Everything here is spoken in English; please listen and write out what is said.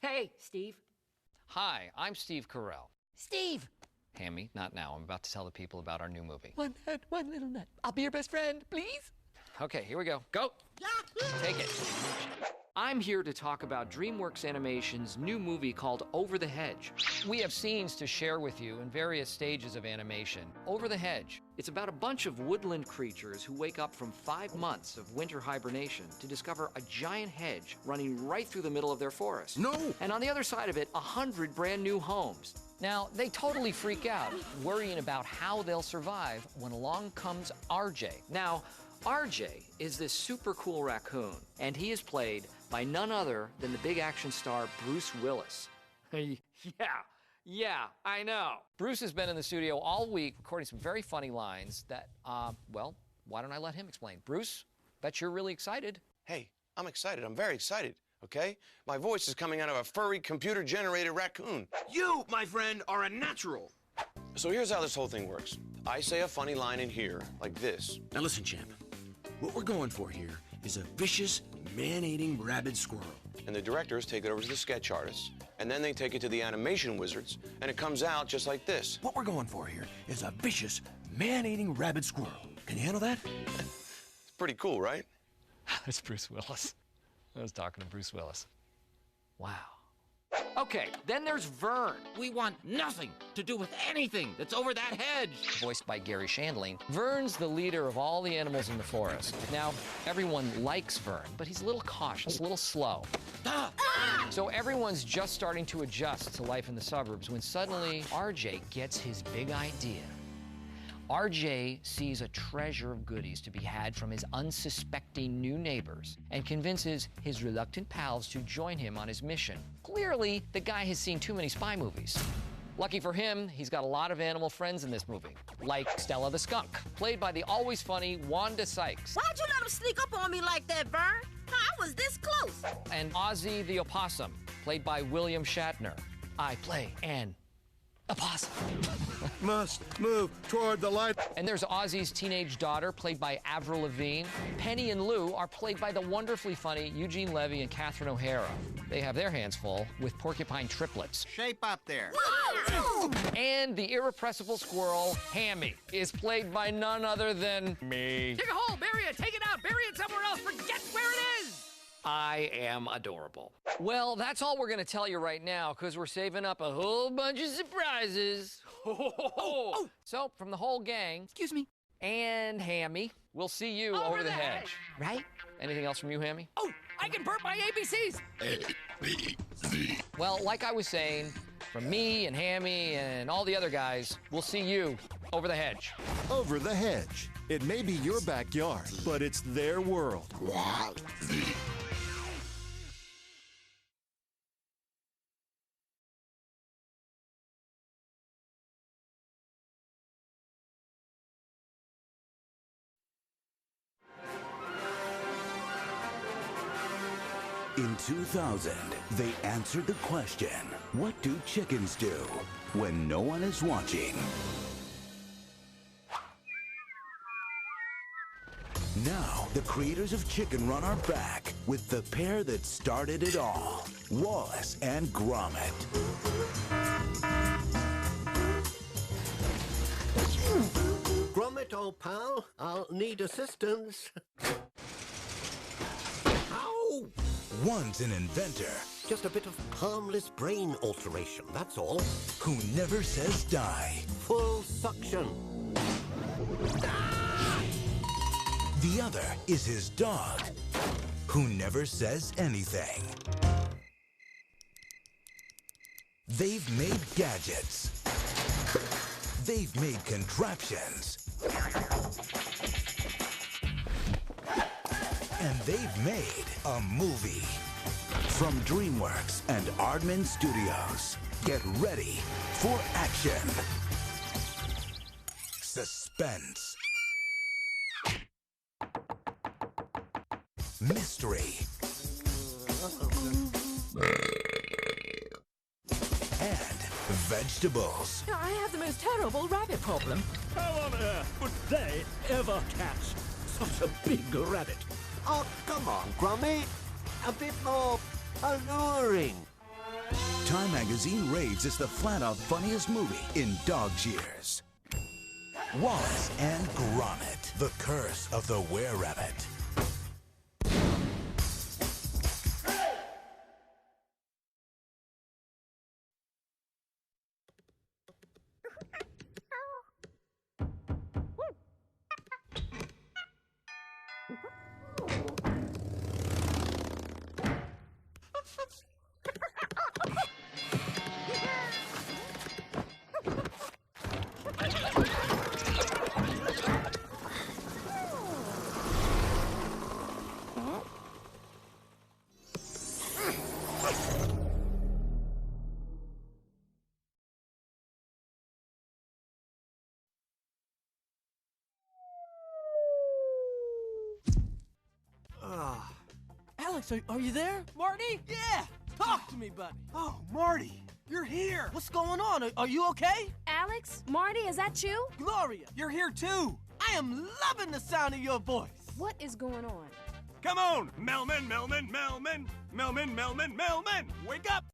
Hey, Steve. Hi, I'm Steve Carell. Steve! Hammy, not now. I'm about to tell the people about our new movie. One head, one little nut. I'll be your best friend, please. Okay, here we go. Go! Take it. I'm here to talk about DreamWorks Animation's new movie called Over the Hedge. We have scenes to share with you in various stages of animation. Over the Hedge. It's about a bunch of woodland creatures who wake up from 5 months of winter hibernation to discover a giant hedge running right through the middle of their forest. No! And on the other side of it, 100 brand new homes. Now, they totally freak out, worrying about how they'll survive when along comes RJ. Now, RJ is this super cool raccoon, and he is played by none other than the big action star Bruce Willis. Yeah, I know. Bruce has been in the studio all week recording some very funny lines that, well, why don't I let him explain? Bruce, bet you're really excited. Hey, I'm excited. I'm very excited, okay? My voice is coming out of a furry, computer-generated raccoon. You, my friend, are a natural. So here's how this whole thing works. I say a funny line in here, like this. Now listen, champ. What we're going for here is a vicious, man-eating rabid squirrel. And the directors take it over to the sketch artists, and then they take it to the animation wizards, and it comes out just like this. What we're going for here is a vicious, man-eating rabid squirrel. Can you handle that? It's pretty cool, right? That's Bruce Willis. I was talking to Bruce Willis. Wow. Okay, then there's Vern. We want nothing to do with anything that's over that hedge. Voiced by Gary Shandling. Vern's the leader of all the animals in the forest. Now, everyone likes Vern, but he's a little cautious, a little slow. So everyone's just starting to adjust to life in the suburbs when suddenly RJ gets his big idea. RJ sees a treasure of goodies to be had from his unsuspecting new neighbors and convinces his reluctant pals to join him on his mission. Clearly, the guy has seen too many spy movies. Lucky for him, he's got a lot of animal friends in this movie, like Stella the skunk, played by the always funny Wanda Sykes. Why'd you let him sneak up on me like that, Vern? I was this close. And Ozzy the opossum, played by William Shatner. I play an opossum. Must move toward the light. And there's Ozzy's teenage daughter, played by Avril Lavigne. Penny and Lou are played by the wonderfully funny Eugene Levy and Catherine O'Hara. They have their hands full with porcupine triplets. Shape up there. And the irrepressible squirrel, Hammy, is played by none other than me. Dig a hole, bury it, take it out, bury it somewhere else, forget where it is! I am adorable. Well, that's all we're gonna tell you right now, because we're saving up a whole bunch of surprises. So, from the whole gang, Excuse me. and Hammy, we'll see you over the hedge. Right? Anything else from you, Hammy? Oh, I can burp my ABCs. Well, like I was saying, from me and Hammy and all the other guys, we'll see you over the hedge. Over the hedge. It may be your backyard, but it's their world. In 2000, they answered the question, what do chickens do when no one is watching? Now, the creators of Chicken Run are back with the pair that started it all, Wallace and Gromit. Gromit, old pal, I'll need assistance. Ow! One's an inventor. Just a bit of harmless brain alteration, that's all. Who never says die. Full suction. The other is his dog, who never says anything. They've made gadgets. They've made contraptions. And they've made a movie. From DreamWorks and Aardman Studios, get ready for action, suspense, mystery, and vegetables. I have the most terrible rabbit problem. How on earth would they ever catch such a big rabbit? Oh, come on, Gromit. A bit more alluring. Time Magazine raves it's the flat-out funniest movie in dog's years. Wallace and Gromit, The Curse of the Were-Rabbit. Alex, are you there? Marty? Yeah! Talk to me, buddy. Oh, Marty, you're here. What's going on? Are you okay? Alex? Marty, is that you? Gloria, You're here too. I am loving the sound of your voice. What is going on? Come on, Melman. Wake up.